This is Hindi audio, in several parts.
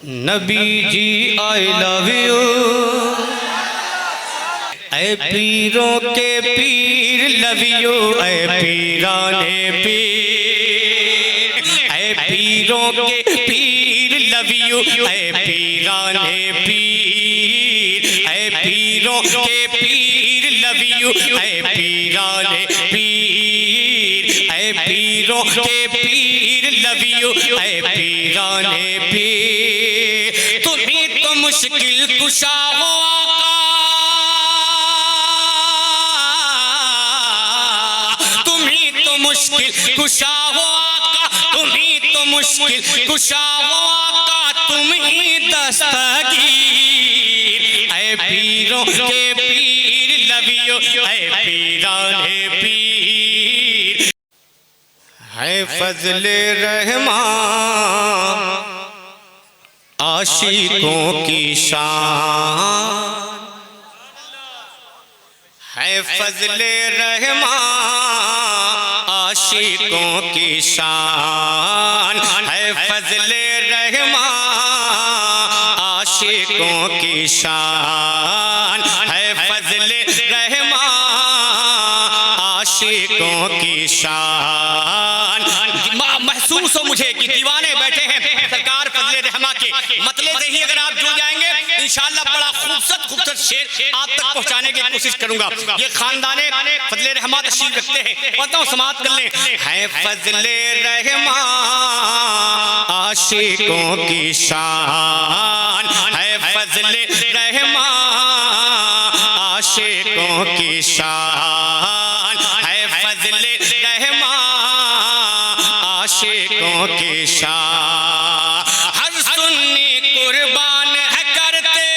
Nabi ji I love you. ऐ पीरों के पीर लव यू, ऐ पीराने पीर। ऐ पीरों के पीर लव यू, ऐ पीराने पीर। ऐ पीरों के पीर लव यू, ऐ पीराने पीर। ऐ पीरों के पीर लव यू, ऐ पीराने पीर। तुम्ही तो मुश्किल कुशा हो आका, तुम्ही तो मुश्किल कुशा हो आका, तुम्ही तो मुश्किल कुशा हो आका, तुम ही दस्तगीर। ऐ पीरों के पीर लव यू, ऐ पीराने पीर। है फजले रहमान आशिकों की शान, है फजले रहमान आशिकों की शान। है फजले रहमान आशिकों की शान। है फजले रहमान आशिकों की शान। महसूस हो मुझे कि दीवाने बैठे हैं सरकार फजले रहमा के मतले से ही अगर आप जुड़ जाएंगे इंशाअल्लाह बड़ा खूबसूरत शेर आप तक पहुंचाने की कोशिश करूंगा। ये खानदाने फजले रहमा तशरीफ रखते हैं, पता हूं समाप्त कर लें। है फजले रहमा आशिकों की शान। है फजले रहमा आशिकों की शान। है फजले रहमा आशिकों की शान। हर सुन्नी कुर्बान है करते,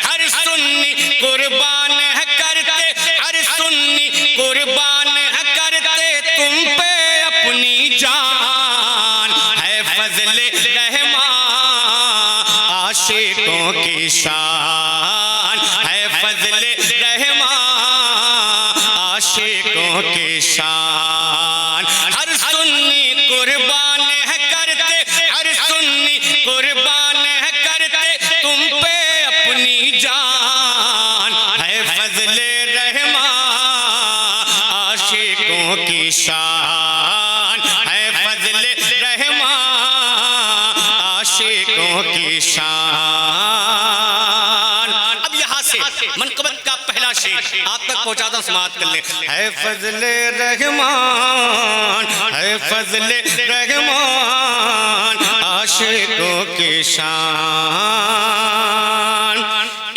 हर सुन्नी कुर्बान है करते, हर सुन्नी कुर्बान है करते तुम पे अपनी जान। है फजले रहमा आशिकों की शान। है फजले रहमा आशिकों की शान। हर सुन्नी कुर्बान है करते, हर सुन्नी कुर्बान है करते तुम पे अपनी जान। है फजले रहमा आशिकों की शान। है फजले रहमा आशिकों की शान। अब यहाँ से मनक़बत का पहला शेर आप तक पहुँचाता हूँ, समाप्त कर ले। है फजले रहमान, है फजले रहमान आशिकों की शान।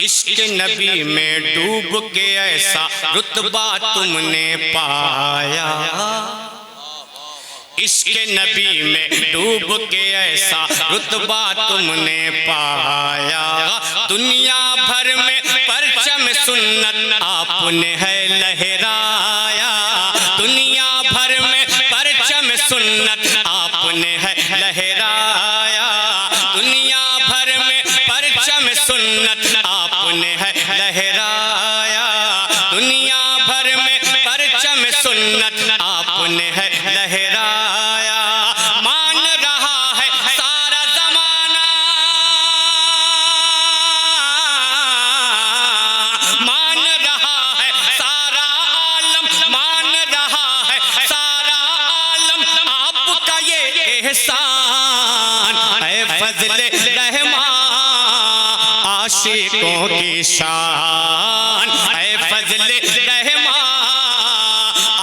इश्क नबी में डूब के ऐसा रुतबा तुमने पाया, इश्क नबी में डूब के ऐसा रुतबा तुमने पाया। दुनिया भर में परचम सुन्नत आपने है लहराया। दुनिया भर में परचम सुन्नत आपने है लहराया। दुनिया भर में परचम सुन्नत आपने है लहराया। दुनिया भर में परचम सुन्नत आपने है लहराया। मान रहा है सारा जमाना, मान रहा है सारा आलम, मान रहा है सारा आलम आपका ये एहसान। है फजले रहमा आशिकों की शान। है फजले रहमा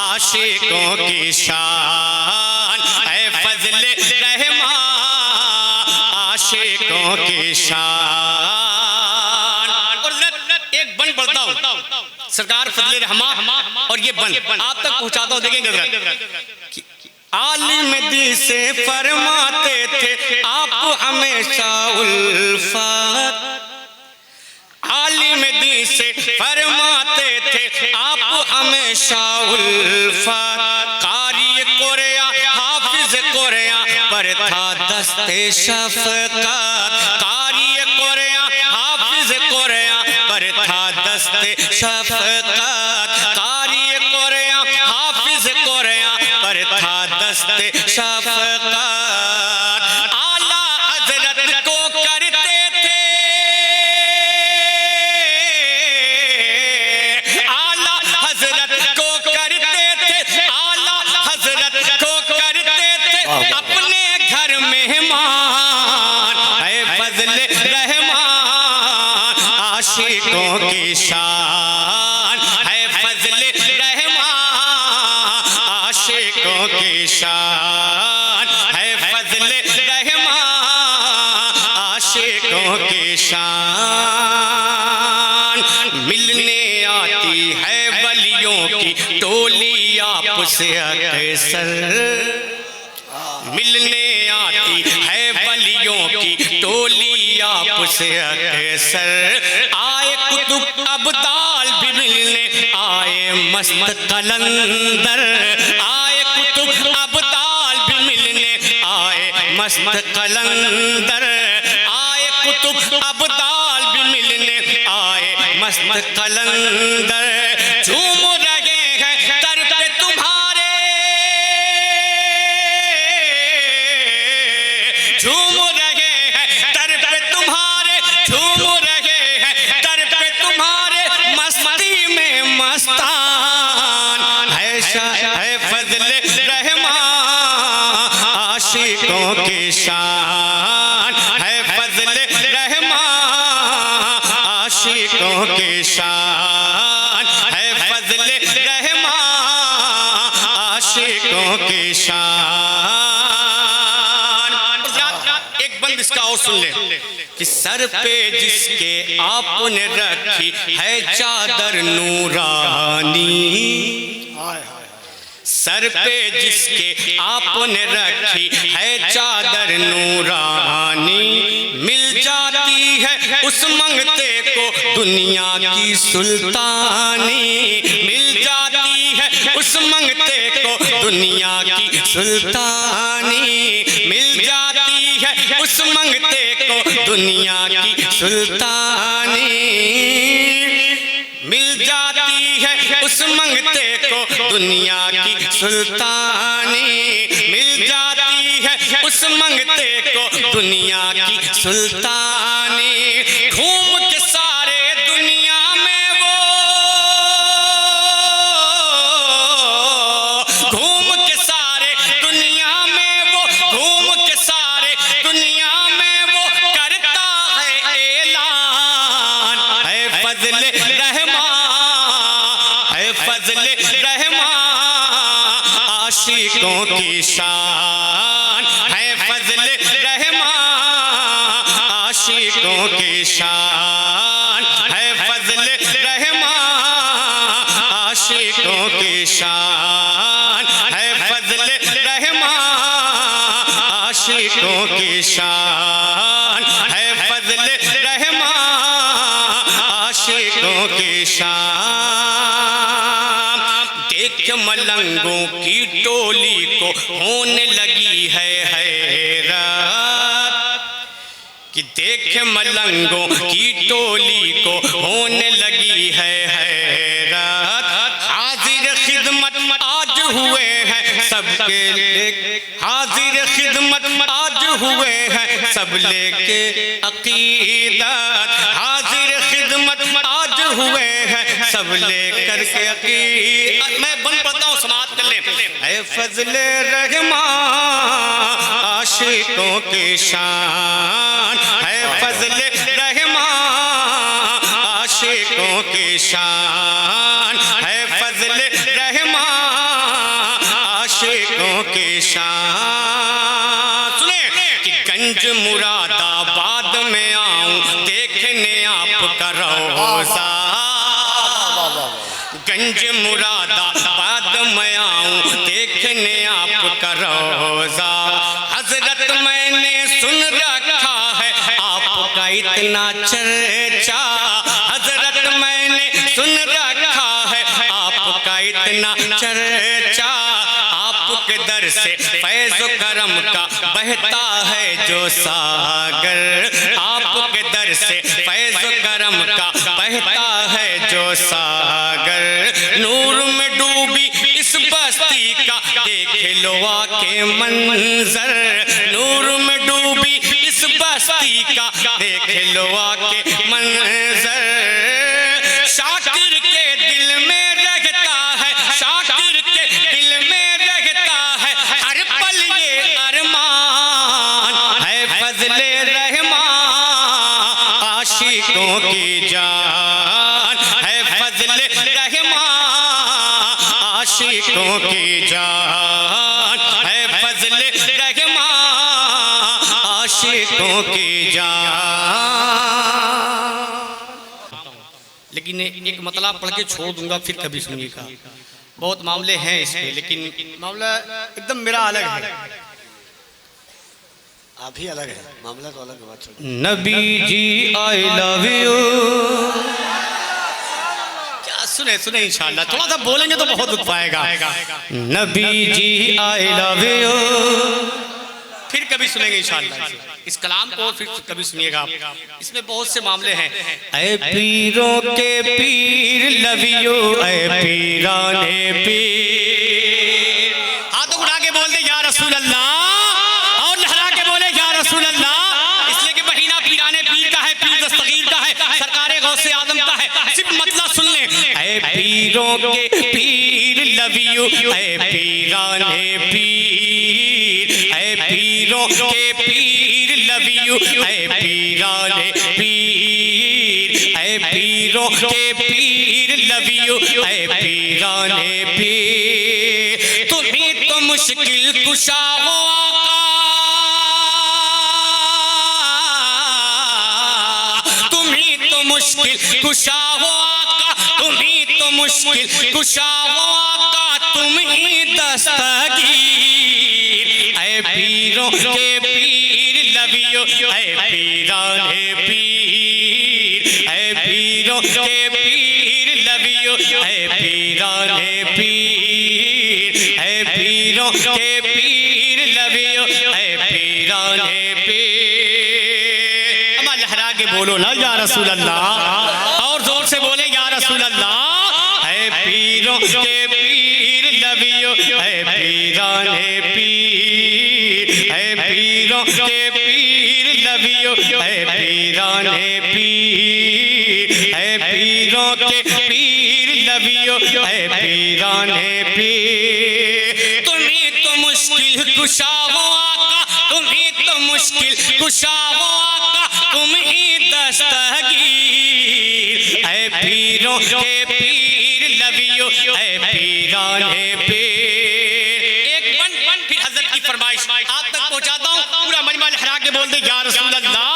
आशिकों की शान। है फजले रहमा आशिकों की शान। और एक बन पढ़ता हूँ सरकार फजले रहमा और ये बन आप तक पहुंचाता हूँ, देखेंगे। आलिम दी से फरमाते थे आप हमेशा उल्फत, आलिम दी से फरमाते थे आप हमेशा उल्फत। कारी कुरया हाफिज कुरया पर था दस्ते शफकत। कारी कुरया हाफिज कुरया पर था दस्ते शफकत। कारी कुरया हाफिज कुरया पर था दस्त शफ़क़त आला हज़रत को करते थे, आला हज़रत को करते थे, आला हज़रत को करते थे अपने घर मेहमान। है फज़ल रहमान आशिकों की शान, है फज़ल रहमान आशिकों की शान, है फज़ल रहमान आशिकों की शान। मिलने आती है वलियों की टोली आपसे अक्सर, मिलने आती है वलियों की टोली आपसे अक्सर। आए कुतुब अब्दाल भी मिलने आए मस्त कलंदर, आए कुतुब अब्दाल भी मिलने आए मस्त कलंदर, आए कुतुब अब्दाल भी मिलने आए मस्त कलंदर। झूम रहे हैं दर पे तुम्हारे, झूम रहे हैं दर पे तुम्हारे, झूम रहे हैं दर पे तुम्हारे, मस्ती में मस्तान। है फज़ल रहमान आशिकों की शान, है फज़ल रहमान आशिकों की शान, है फज़ल रहमान आशिकों की शान। एक बंद इसका और सुन ले कि सर पे जिसके आपने रखी है चादर नूरानी, सर पे जिसके आपने रखी है चादर नूरानी, मिल जाती है उस मंगते को दुनिया की सुल्तानी, मिल जाती है उस मंगते को दुनिया की सुल्तानी, मिल जाती है उस मंगते को दुनिया की सुल्तानी, मिल जाती है उस मंगते को दुनिया की सुल्तानी, मिल जाती है उस मंगते को दुनिया की सुल्तानी। घूम के सारे दुनिया में वो, घूम के सारे दुनिया में वो, घूम के सारे दुनिया में वो करता है ऐलान। है फज़ल रहमान, है फज़ल रहमान आशिकों की शान, है फज़ल रहमान आशिकों की शान, है फज़ल रहमान आशिकों की शान, है फज़ल रहमान आशिकों की शान, है फज़ल रहमान आशिकों की शान। देख मलंगों की टोली को होने लगी है हैरत, कि देख मलंगों की टोली को होने लगी है हैरत। हाजिर खिदमत आज हुए हैं सबके लेके, हाजिर खिदमत आज हुए हैं सब लेके अकीदत, हाजिर खिदमत आज हुए हैं सब लेकर के अकीदत। मैं बन पढ़ता हूँ, समाप्त कर ले। है फज़ल रहमान आशिकों की शान, है फज़ल रहमान आशिकों की शान, है फज़ल रहमान आशिकों की शान। सुने कि गंज मुरादाबाद में आऊं देखने आपका रोज़ा, गंज मुरादाबाद में आऊं देखने आपका रोज़ा। हज़रत मैंने सुन रखा है आपका इतना चर्चा, हज़रत मैंने सुन रखा है आपका इतना चर्चा। आपके दर से फैज़ करम का बहता है जो सागर, आपके दर से फैज़ करम का बहता है जो सागर। नूर में डूबी इस बस्ती का देखे लो आके मंजर, नूर में डूबी इस बस्ती का देख लो आके मंजर। शाकिर के दिल में रहता है, शाकिर के दिल में रहता है हर पल ये अरमान है फजले रहमान आशिकों की जान है फजले रहमान आशिकों की जान है फजले रहमान आशिकों की जान। लेकिन एक मतलब पढ़ के छोड़ दूंगा, फिर कभी सुनिएगा। बहुत मामले हैं इस पे, लेकिन मामला एकदम मेरा अलग है। आप ही अलग है, मामला तो अलग है। Nabi ji I love you. क्या सुने सुने इंशाल्लाह, थोड़ा सा बोलेंगे तो बहुत दुख पाएगा। Nabi ji I love you, फिर कभी सुनेंगे इंशाल्लाह इस कलाम को, फिर कभी सुनिएगा आप। इसमें बहुत से मामले हैं। ऐ पीरों के पीर लव यू, ऐ पीराने पीर। हाथों उठा के बोल दे या रसूल अल्लाह, और लहरा के बोले या रसूल अल्लाह। इसलिए कि महीना पीराने पीर का है, पीर दस्तगीर का है, सरकारे गौसे आदम का है। सिर्फ मतलब सुन ले। ऐ पीरों के पीर लव यू, ऐ पीराने पीर, ऐ पीरों के पीर लव यू, ऐ पीराने पीर, ऐ पीरों के पीर लव यू, ऐ पीराने पीर। तुम्हीं तो मुश्किल कुशा हो आका, तुम्हीं तो मुश्किल कुशा हो आका, तुम्हीं तो मुश्किल कुशा हो आका, तुम ही दस्तगीर। ऐ पीरों के पीर लव यू, ऐ पीराने पीर, ऐ पीरों के पीर लव यू, ऐ पीराने पीर, ऐ पीरों के पीर लव यू, ऐ पीराने पीर। अमा लहरा के बोलो ना या रसूल अल्लाह, और जोर से बोले या रसूल अल्लाह। ऐ पीरों के पीर लव यू, ऐ पीराने पीर, ऐ पीरों के पीर लव यू, ऐ पीराने पीर, ऐ पीरों के पीर लव यू, ऐ पीराने पीर। तुम्हीं तो मुश्किल कुशा हो आका, तुम्हीं तो मुश्किल कुशा हो आका, तुम ही दस्तगीर। ऐ पीरों के पीर लव यू, ऐ पीराने पीर। एक बन फिर हजरत की फरमाइश आप तक पहुंचाता हूँ। पूरा मजमा लहरा के बोल दे या रसूल अल्लाह।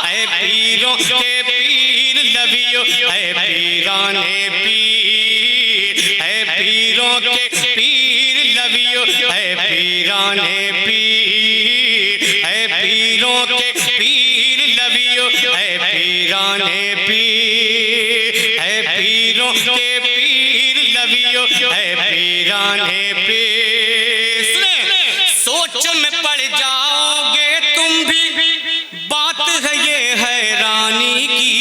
ऐ पीरों के पीर लव यू, ऐ पीराने पीर, ऐ पीरों के पीर लव यू, ऐ पीराने पीर, ऐ पीरों के पीर लव यू, ऐ पीराने पीर, ऐ पीरों के पीर लव यू, ऐ पीराने पीर। सुने सोच में पड़ जाओगे तुम भी, बात है ये हैरानी की।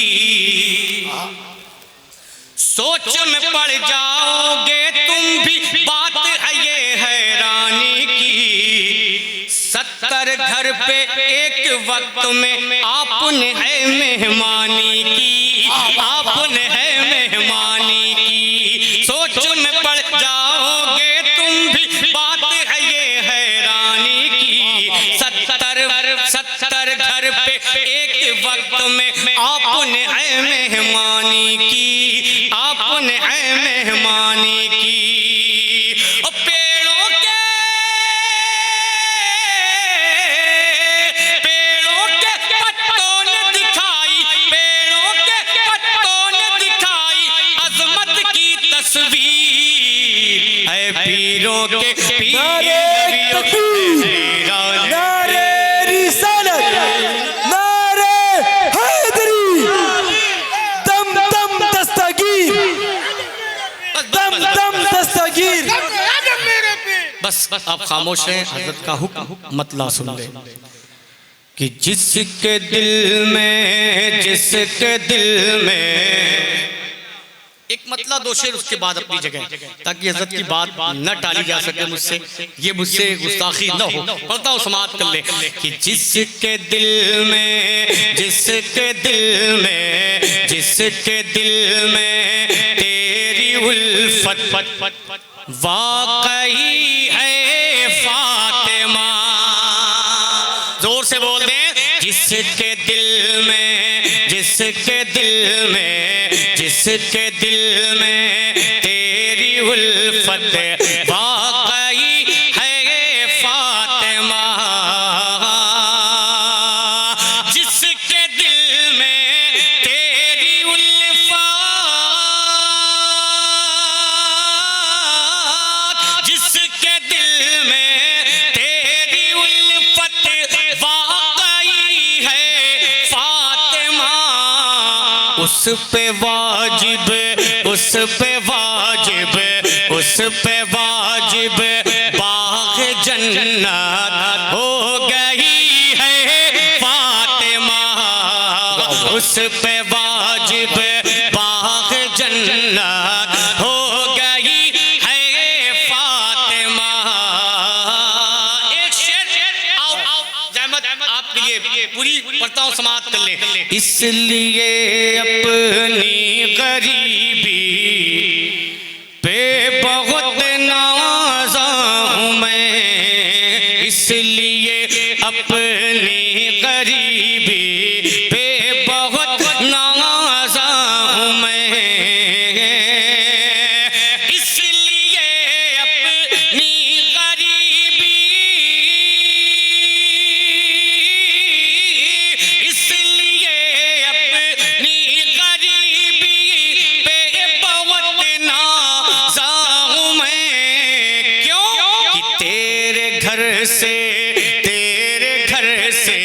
सोच में पड़ जाओगे तुम भी, बात है ये हैरानी की। 70 घर पे एक वक्त में आपने है मेहमानी की, आपने है मेहमानी की। सोच में पड़ जाओगे तुम भी, बात है ये हैरानी की। 70 घर पे एक वक्त में आपने है मेहमानी की, आपने है मेहमानी की। पेड़ों के पत्तों ने दिखाई, पेड़ों के पत्तों ने दिखाई अजमत की तस्वीर। है पीरों के पीर नारे रिसालत, नारे हैदरी, दम दम दस्तगीर, दम दम दस्तगीर। बस आप खामोश हैं, हजरत का हुक्म मतला सुन ले। कि जिसके दिल में एक मतला दो शेर उसके बाद अपनी जगह, ताकि हज़रत की बात न टाली जा सके मुझसे, ये मुझसे गुस्ताखी न हो। पढ़ता हूँ, समाप्त कर ले कि जिसके दिल में, जिसके दिल में, जिसके दिल में तेरी उल्फत वाकई है फातिमा, जोर से बोल दे, जिसके दिल में, जिसके दिल में, जिसके दिल में तेरी उल्फत वाकई है फातिमा, जिसके दिल में तेरी उल्फत, जिसके दिल में तेरी उल्फत वाकई है फातिमा, उस पे वाजिब, उस पे वाजिब, उस पे वाजिब बाग जन्नत हो गई है फातिमा, उस पे वाजिब बाग जन्नत हो गई है फातिमा। एक शेर आओ जहमत आपके लिए पूरी पढ़ता हूँ, समाप्त कर ले। इसलिए अपनी गरीबी पे बहुत नाज़ा हूँ मैं, इसलिए अपनी गरीबी पे बहुत नाज़ा हूँ मैं, इसलिए अपनी गरीबी, इसलिए अपनी गरीबी पे बहुत नाज़ा हूँ मैं। क्यों? कि तेरे घर से, तेरे घर से